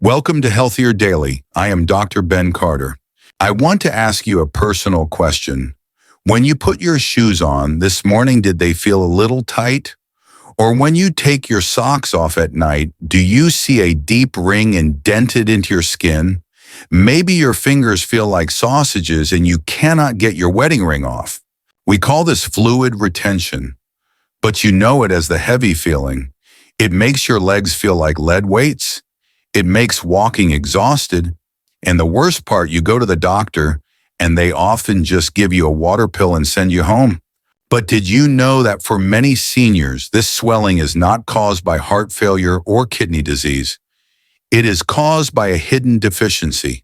Welcome to Healthier Daily. I am Dr. Ben Carter. I want to ask you a personal question. When you put your shoes on this morning, did they feel a little tight? Or when you take your socks off at night, do you see a deep ring indented into your skin? Maybe your fingers feel like sausages and you cannot get your wedding ring off. We call this fluid retention, but you know it as the heavy feeling. It makes your legs feel like lead weights. It makes walking exhausted. And the worst part, you go to the doctor and they often just give you a water pill and send you home. But did you know that for many seniors, this swelling is not caused by heart failure or kidney disease? It is caused by a hidden deficiency.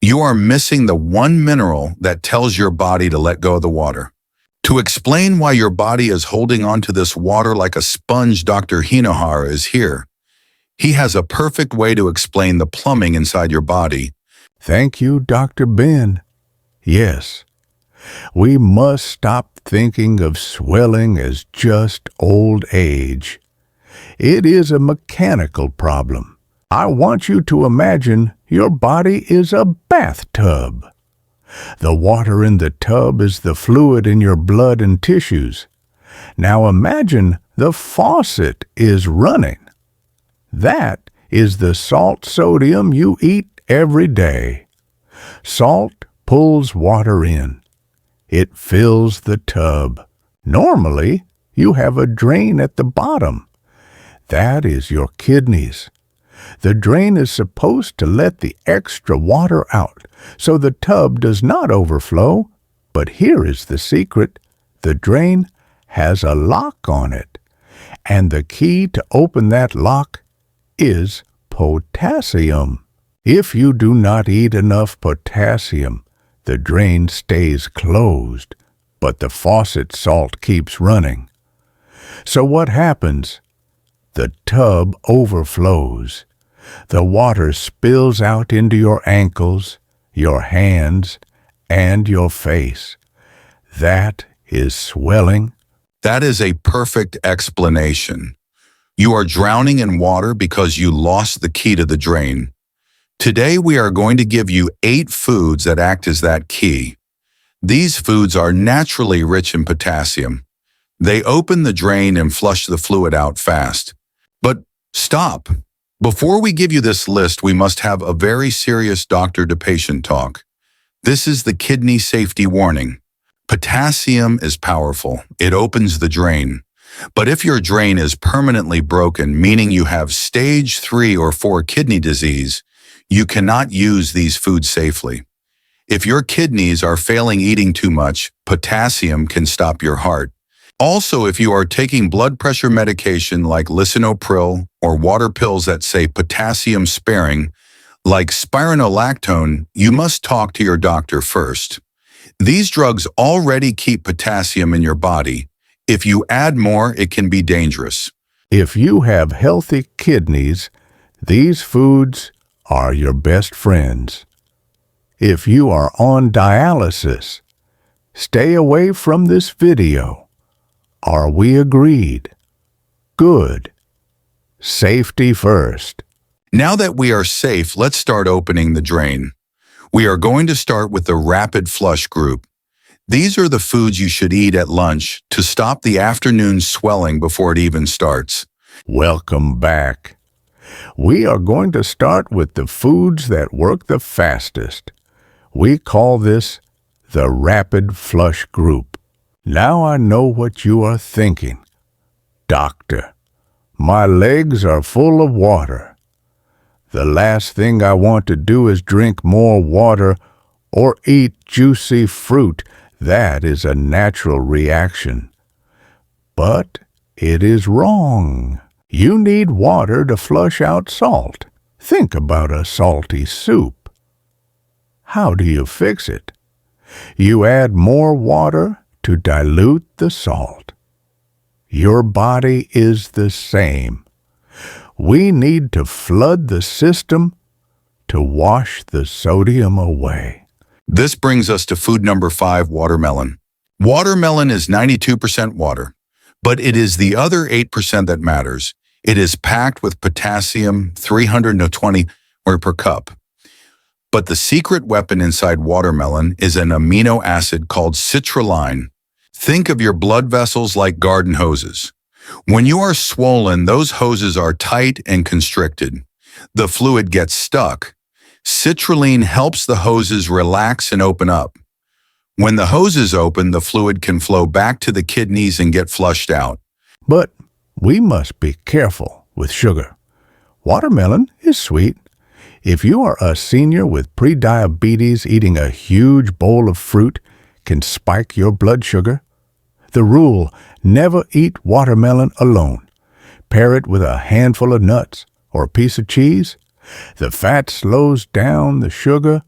You are missing the one mineral that tells your body to let go of the water. To explain why your body is holding on to this water like a sponge, Dr. Hinohara is here. He has a perfect way to explain the plumbing inside your body. Thank you, Dr. Ben. Yes, we must stop thinking of swelling as just old age. It is a mechanical problem. I want you to imagine your body is a bathtub. The water in the tub is the fluid in your blood and tissues. Now imagine the faucet is running. That is the salt sodium you eat every day. Salt pulls water in. It fills the tub. Normally, you have a drain at the bottom. That is your kidneys. The drain is supposed to let the extra water out so the tub does not overflow. But here is the secret. The drain has a lock on it. And the key to open that lock is potassium. If you do not eat enough potassium, the drain stays closed, but the faucet salt keeps running. So what happens? The tub overflows. The water spills out into your ankles, your hands, and your face. That is swelling. That is a perfect explanation. You are drowning in water because you lost the key to the drain. Today we are going to give you 8 foods that act as that key. These foods are naturally rich in potassium. They open the drain and flush the fluid out fast. But stop. Before we give you this list, we must have a very serious doctor-to-patient talk. This is the kidney safety warning. Potassium is powerful. It opens the drain. But if your drain is permanently broken, meaning you have stage 3 or 4 kidney disease, you cannot use these foods safely. If your kidneys are failing eating too much, potassium can stop your heart. Also, if you are taking blood pressure medication like lisinopril or water pills that say potassium sparing, like spironolactone, you must talk to your doctor first. These drugs already keep potassium in your body. If you add more, it can be dangerous. If you have healthy kidneys, these foods are your best friends. If you are on dialysis, stay away from this video. Are we agreed? Good. Safety first. Now that we are safe, let's start opening the drain. We are going to start with the rapid flush group. These are the foods you should eat at lunch to stop the afternoon swelling before it even starts. Welcome back. We are going to start with the foods that work the fastest. We call this the rapid flush group. Now I know what you are thinking. Doctor, my legs are full of water. The last thing I want to do is drink more water or eat juicy fruit. That is a natural reaction. But it is wrong. You need water to flush out salt. Think about a salty soup. How do you fix it? You add more water to dilute the salt. Your body is the same. We need to flood the system to wash the sodium away. This brings us to food number 5, watermelon. Watermelon is 92% water, but it is the other 8% that matters. It is packed with potassium, 320, or per cup. But the secret weapon inside watermelon is an amino acid called citrulline. Think of your blood vessels like garden hoses. When you are swollen, those hoses are tight and constricted. The fluid gets stuck. Citrulline helps the hoses relax and open up. When the hoses open, the fluid can flow back to the kidneys and get flushed out. But we must be careful with sugar. Watermelon is sweet. If you are a senior with prediabetes, eating a huge bowl of fruit can spike your blood sugar. The rule: never eat watermelon alone. Pair it with a handful of nuts or a piece of cheese. The fat slows down the sugar,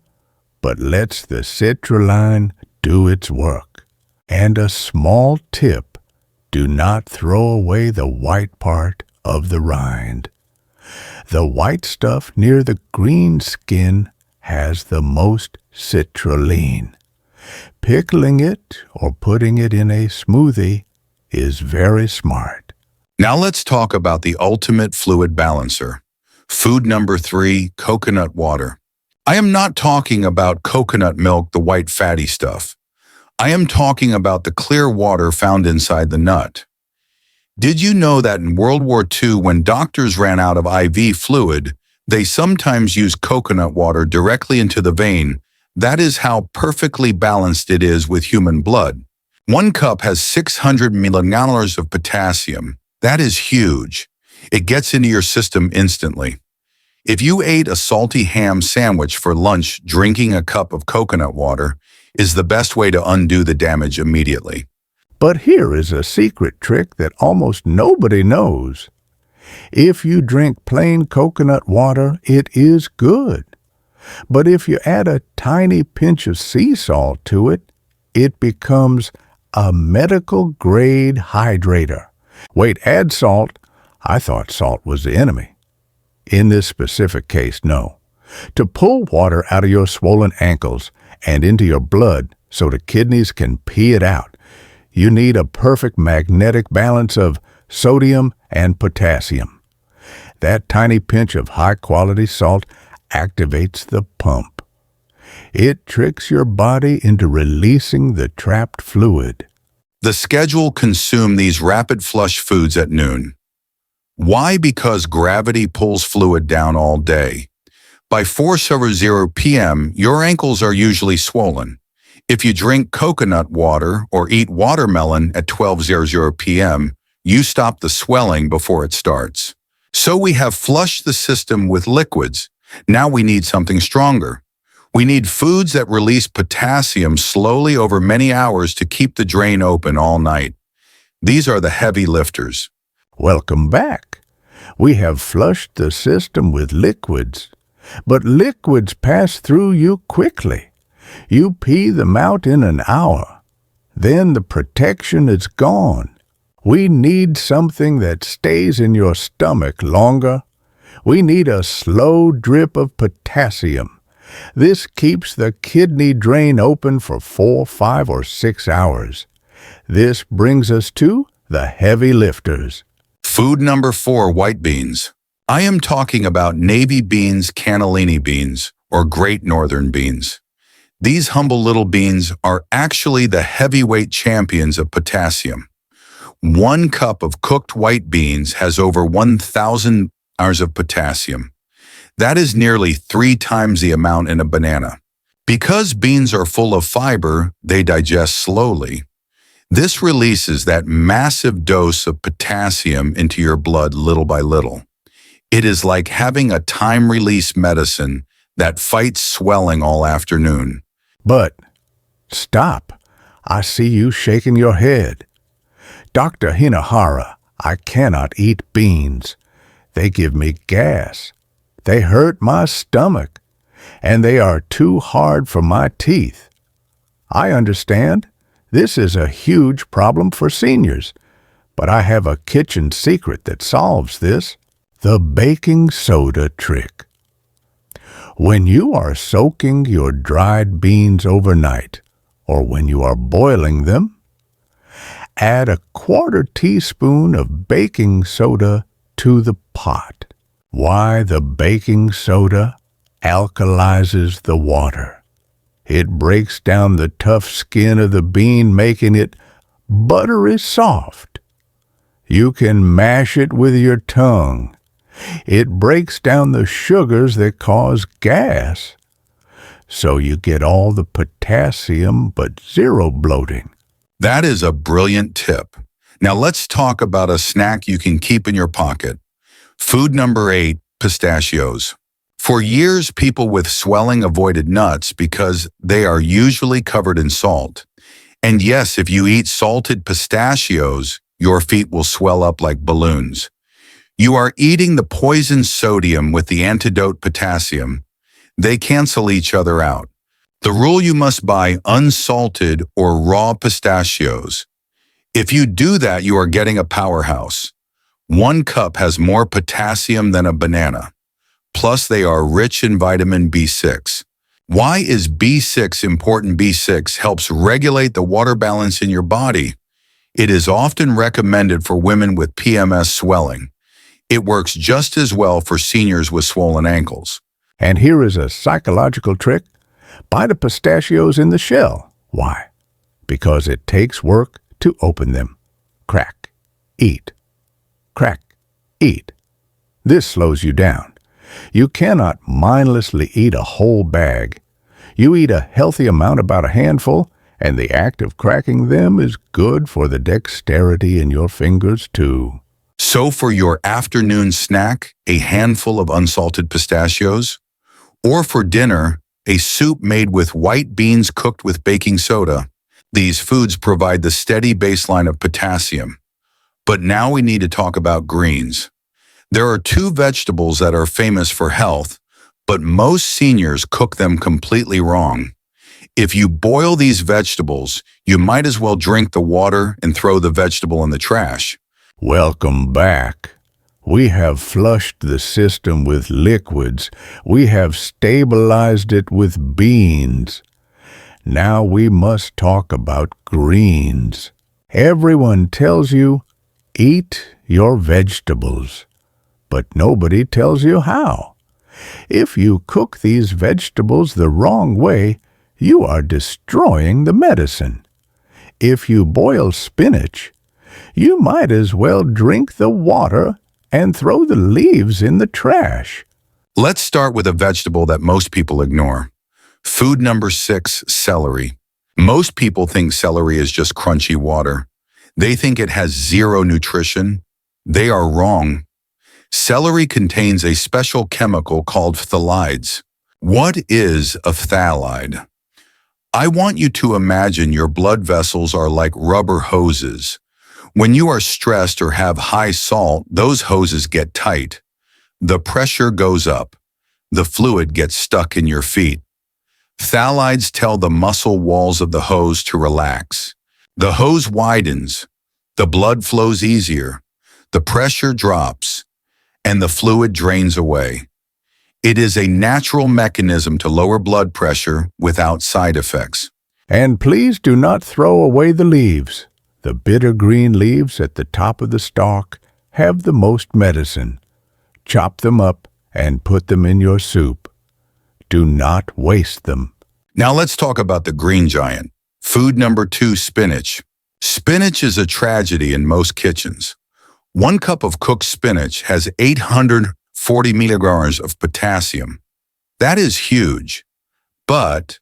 but lets the citrulline do its work. And a small tip: do not throw away the white part of the rind. The white stuff near the green skin has the most citrulline. Pickling it or putting it in a smoothie is very smart. Now let's talk about the ultimate fluid balancer. Food number 3, coconut water. I am not talking about coconut milk, the white fatty stuff. I am talking about the clear water found inside the nut. Did you know that in World War II, when doctors ran out of IV fluid, they sometimes used coconut water directly into the vein? That is how perfectly balanced it is with human blood. 1 cup has 600 millimoles of potassium. That is huge. It gets into your system instantly. If you ate a salty ham sandwich for lunch, drinking a cup of coconut water is the best way to undo the damage immediately. But here is a secret trick that almost nobody knows. If you drink plain coconut water, it is good. But if you add a tiny pinch of sea salt to it, it becomes a medical-grade hydrator. Wait, add salt? I thought salt was the enemy. In this specific case, no. To pull water out of your swollen ankles and into your blood so the kidneys can pee it out, you need a perfect magnetic balance of sodium and potassium. That tiny pinch of high-quality salt activates the pump. It tricks your body into releasing the trapped fluid. The schedule: consume these rapid flush foods at noon. Why? Because gravity pulls fluid down all day. By 4:00 p.m., your ankles are usually swollen. If you drink coconut water or eat watermelon at 12:00 p.m., you stop the swelling before it starts. So we have flushed the system with liquids. Now we need something stronger. We need foods that release potassium slowly over many hours to keep the drain open all night. These are the heavy lifters. Welcome back. We have flushed the system with liquids, but liquids pass through you quickly. You pee them out in an hour. Then the protection is gone. We need something that stays in your stomach longer. We need a slow drip of potassium. This keeps the kidney drain open for 4, 5, or 6 hours. This brings us to the heavy lifters. Food number 4, white beans. I am talking about navy beans, cannellini beans, or great northern beans. These humble little beans are actually the heavyweight champions of potassium. 1 cup of cooked white beans has over 1,000 hours of potassium. That is nearly 3 times the amount in a banana. Because beans are full of fiber, they digest slowly. This releases that massive dose of potassium into your blood little by little. It is like having a time-release medicine that fights swelling all afternoon. But stop. I see you shaking your head. Dr. Hinahara, I cannot eat beans. They give me gas. They hurt my stomach, and they are too hard for my teeth. I understand. This is a huge problem for seniors, but I have a kitchen secret that solves this: the baking soda trick. When you are soaking your dried beans overnight, or when you are boiling them, add a 1/4 teaspoon of baking soda to the pot. Why the baking soda? alkalizes the water. It breaks down the tough skin of the bean, making it buttery soft. You can mash it with your tongue. It breaks down the sugars that cause gas, so you get all the potassium but zero bloating. That is a brilliant tip. Now let's talk about a snack you can keep in your pocket. Food number 8, pistachios. For years, people with swelling avoided nuts because they are usually covered in salt. And yes, if you eat salted pistachios, your feet will swell up like balloons. You are eating the poison sodium with the antidote potassium. They cancel each other out. The rule: you must buy unsalted or raw pistachios. If you do that, you are getting a powerhouse. 1 cup has more potassium than a banana. Plus, they are rich in vitamin B6. Why is B6 important? B6 helps regulate the water balance in your body. It is often recommended for women with PMS swelling. It works just as well for seniors with swollen ankles. And here is a psychological trick. Buy the pistachios in the shell. Why? Because it takes work to open them. Crack, eat. Crack, eat. This slows you down. You cannot mindlessly eat a whole bag. You eat a healthy amount, about a handful, and the act of cracking them is good for the dexterity in your fingers too. So for your afternoon snack, a handful of unsalted pistachios, or for dinner, a soup made with white beans cooked with baking soda. These foods provide the steady baseline of potassium. But now we need to talk about greens. There are 2 vegetables that are famous for health, but most seniors cook them completely wrong. If you boil these vegetables, you might as well drink the water and throw the vegetable in the trash. Welcome back. We have flushed the system with liquids. We have stabilized it with beans. Now we must talk about greens. Everyone tells you, eat your vegetables, but nobody tells you how. If you cook these vegetables the wrong way, you are destroying the medicine. If you boil spinach, you might as well drink the water and throw the leaves in the trash. Let's start with a vegetable that most people ignore. Food number 6, celery. Most people think celery is just crunchy water. They think it has zero nutrition. They are wrong. Celery contains a special chemical called phthalides. What is a phthalide? I want you to imagine your blood vessels are like rubber hoses. When you are stressed or have high salt, those hoses get tight. The pressure goes up. The fluid gets stuck in your feet. Phthalides tell the muscle walls of the hose to relax. The hose widens. The blood flows easier. The pressure drops, and the fluid drains away. It is a natural mechanism to lower blood pressure without side effects. And please do not throw away the leaves. The bitter green leaves at the top of the stalk have the most medicine. Chop them up and put them in your soup. Do not waste them. Now let's talk about the green giant. Food number 2, spinach. Spinach is a tragedy in most kitchens. 1 cup of cooked spinach has 840 milligrams of potassium. That is huge. But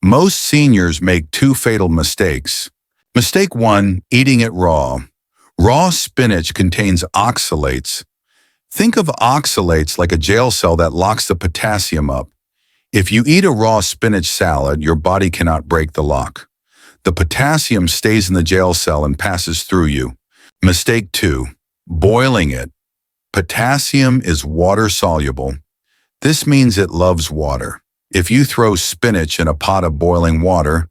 most seniors make 2 fatal mistakes. Mistake 1, eating it raw. Raw spinach contains oxalates. Think of oxalates like a jail cell that locks the potassium up. If you eat a raw spinach salad, your body cannot break the lock. The potassium stays in the jail cell and passes through you. Mistake 2, boiling it. Potassium is water soluble. This means it loves water. If you throw spinach in a pot of boiling water,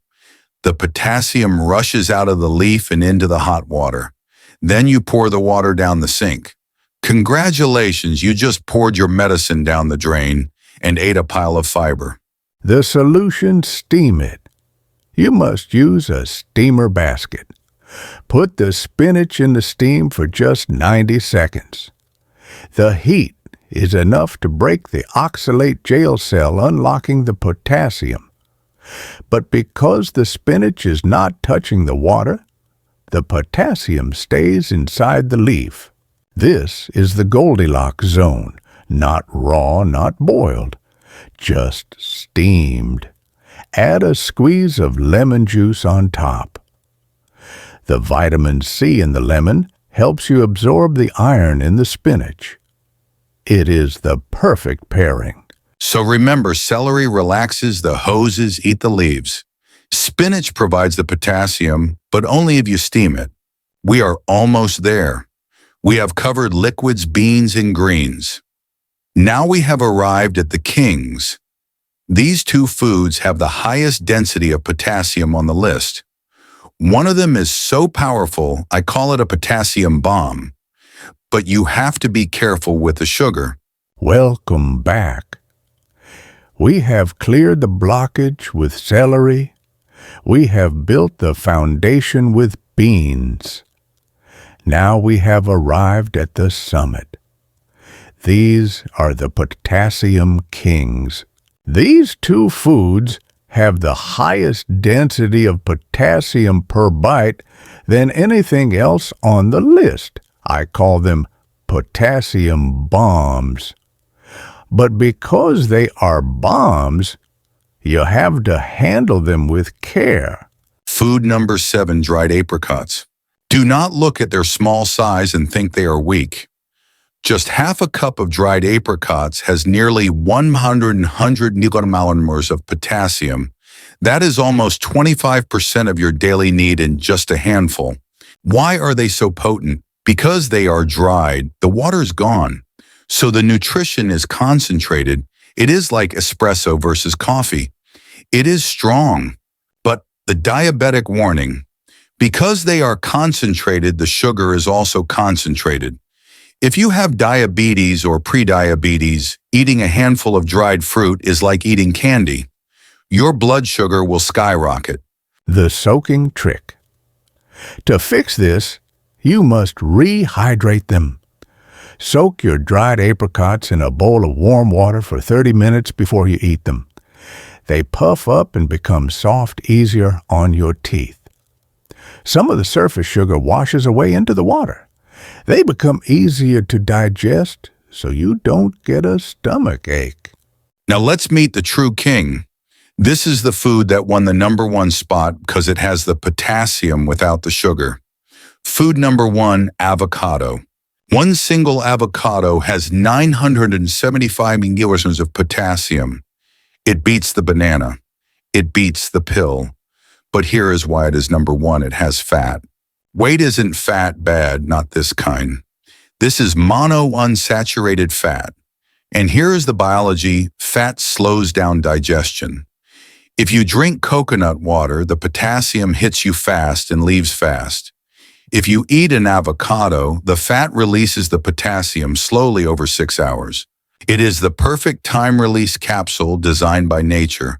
the potassium rushes out of the leaf and into the hot water. Then you pour the water down the sink. Congratulations, you just poured your medicine down the drain and ate a pile of fiber. The solution: steam it. You must use a steamer basket. Put the spinach in the steam for just 90 seconds. The heat is enough to break the oxalate jail cell, unlocking the potassium. But because the spinach is not touching the water, the potassium stays inside the leaf. This is the Goldilocks zone, not raw, not boiled, just steamed. Add a squeeze of lemon juice on top. The vitamin C in the lemon helps you absorb the iron in the spinach. It is the perfect pairing. So remember, celery relaxes the hoses, eat the leaves. Spinach provides the potassium, but only if you steam it. We are almost there. We have covered liquids, beans, and greens. Now we have arrived at the kings. These two foods have the highest density of potassium on the list. One of them is so powerful, I call it a potassium bomb. But you have to be careful with the sugar. Welcome back. We have cleared the blockage with celery. We have built the foundation with beans. Now we have arrived at the summit. These are the potassium kings. These two foods have the highest density of potassium per bite than anything else on the list. I call them potassium bombs. But because they are bombs, you have to handle them with care. Food number 7, dried apricots. Do not look at their small size and think they are weak. Just half a cup of dried apricots has nearly 100 nanomoles of potassium. That is almost 25% of your daily need in just a handful. Why are they so potent? Because they are dried, the water is gone. So the nutrition is concentrated. It is like espresso versus coffee. It is strong, but the diabetic warning. Because they are concentrated, the sugar is also concentrated. If you have diabetes or prediabetes, eating a handful of dried fruit is like eating candy. Your blood sugar will skyrocket. The soaking trick. To fix this, you must rehydrate them. Soak your dried apricots in a bowl of warm water for 30 minutes before you eat them. They puff up and become soft easier on your teeth. Some of the surface sugar washes away into the water. They become easier to digest so you don't get a stomach ache. Now let's meet the true king. This is the food that won the number 1 spot because it has the potassium without the sugar. Food number 1, avocado. One single avocado has 975 milligrams of potassium. It beats the banana. It beats the pill. But here is why it is number 1. It has fat. Weight isn't fat bad, not this kind. This is monounsaturated fat. And here is the biology: fat slows down digestion. If you drink coconut water, the potassium hits you fast and leaves fast. If you eat an avocado, the fat releases the potassium slowly over 6 hours. It is the perfect time-release capsule designed by nature.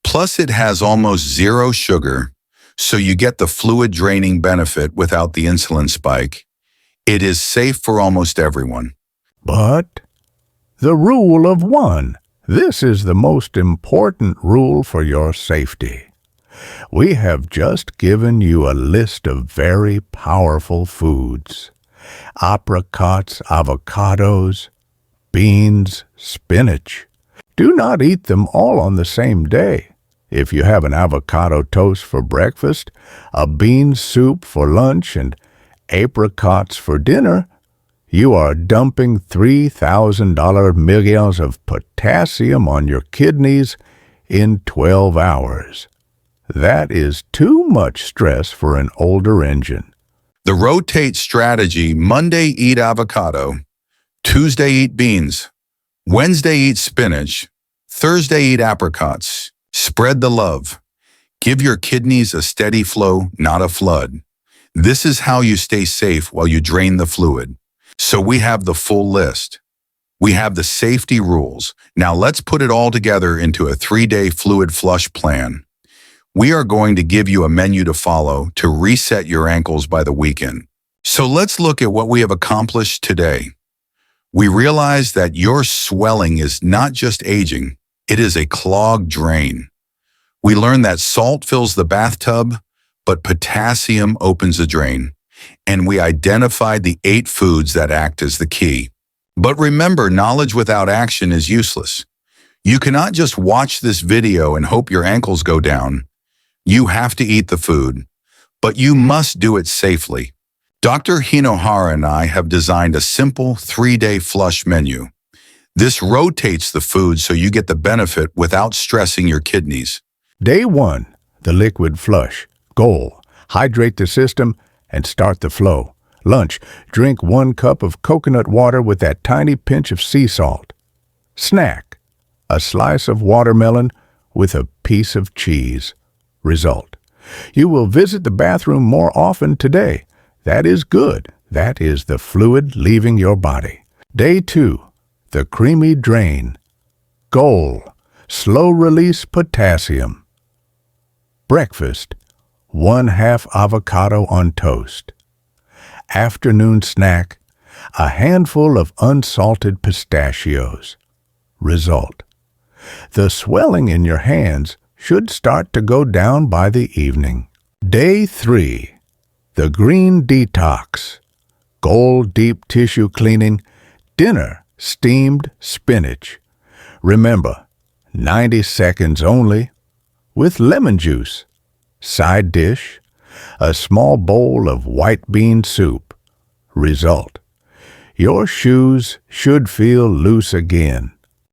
Plus, it has almost zero sugar, so you get the fluid-draining benefit without the insulin spike. It is safe for almost everyone. But the rule of 1. This is the most important rule for your safety. We have just given you a list of very powerful foods: apricots, avocados, beans, spinach. Do not eat them all on the same day. If you have an avocado toast for breakfast, a bean soup for lunch, and apricots for dinner, you are dumping $3,000 milligrams of potassium on your kidneys in 12 hours. That is too much stress for an older engine. The rotate strategy: Monday eat avocado, Tuesday eat beans, Wednesday eat spinach, Thursday eat apricots. Spread the love. Give your kidneys a steady flow, not a flood. This is how you stay safe while you drain the fluid. So we have the full list. We have the safety rules. Now let's put it all together into a 3-day fluid flush plan. We are going to give you a menu to follow to reset your ankles by the weekend. So let's look at what we have accomplished today. we realized that your swelling is not just aging, it is a clogged drain. We learned that salt fills the bathtub, but potassium opens the drain. And we identified the 8 foods that act as the key. But remember, knowledge without action is useless. You cannot just watch this video and hope your ankles go down. You have to eat the food, but you must do it safely. Dr. Hinohara and I have designed a simple 3-day flush menu. This rotates the food so you get the benefit without stressing your kidneys. Day 1, the liquid flush. Goal, hydrate the system and start the flow. Lunch, drink 1 cup of coconut water with that tiny pinch of sea salt. Snack, a slice of watermelon with a piece of cheese. Result, you will visit the bathroom more often today. That is good. That is the fluid leaving your body. Day 2, the creamy drain. Goal, slow release potassium. Breakfast, 1/2 avocado on toast. Afternoon snack, a handful of unsalted pistachios. Result, the swelling in your hands should start to go down by the evening. Day 3, the green detox. Goal deep tissue cleaning. Dinner, steamed spinach. Remember, 90 seconds only, with lemon juice. Side dish, a small bowl of white bean soup. Result, your shoes should feel loose again.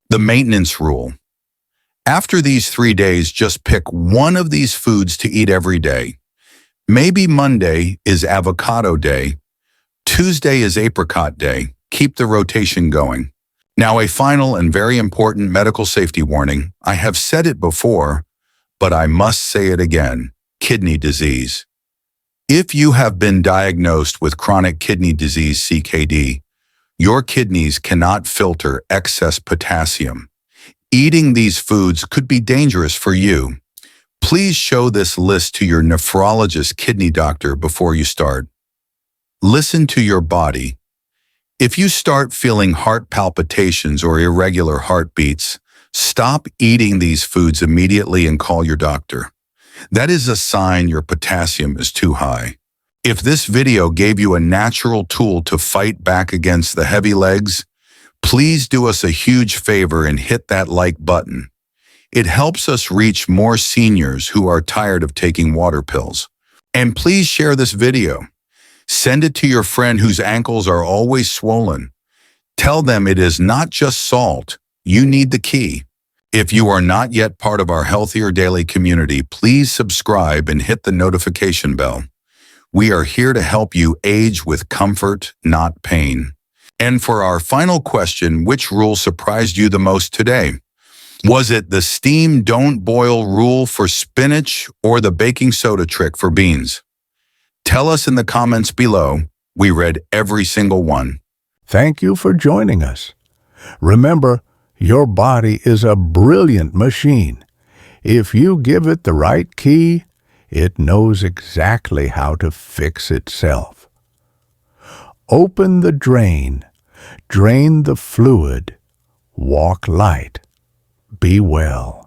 The maintenance rule. After these 3 days, just pick one of these foods to eat every day. Maybe Monday is avocado day. Tuesday is apricot day. Keep the rotation going. Now, a final and very important medical safety warning. I have said it before, but I must say it again. Kidney disease. If you have been diagnosed with chronic kidney disease (CKD), your kidneys cannot filter excess potassium. Eating these foods could be dangerous for you. Please show this list to your nephrologist kidney doctor before you start. Listen to your body. If you start feeling heart palpitations or irregular heartbeats, stop eating these foods immediately and call your doctor. That is a sign your potassium is too high. If this video gave you a natural tool to fight back against the heavy legs, please do us a huge favor and hit that like button. It helps us reach more seniors who are tired of taking water pills. And please share this video. Send it to your friend whose ankles are always swollen. Tell them it is not just salt. You need the key. If you are not yet part of our Healthier Daily community, please subscribe and hit the notification bell. We are here to help you age with comfort, not pain. And for our final question, which rule surprised you the most today? Was it the steam don't boil rule for spinach or the baking soda trick for beans? Tell us in the comments below. We read every single one. Thank you for joining us. Remember, your body is a brilliant machine. If you give it the right key, it knows exactly how to fix itself. Open the drain, drain the fluid, walk light, be well.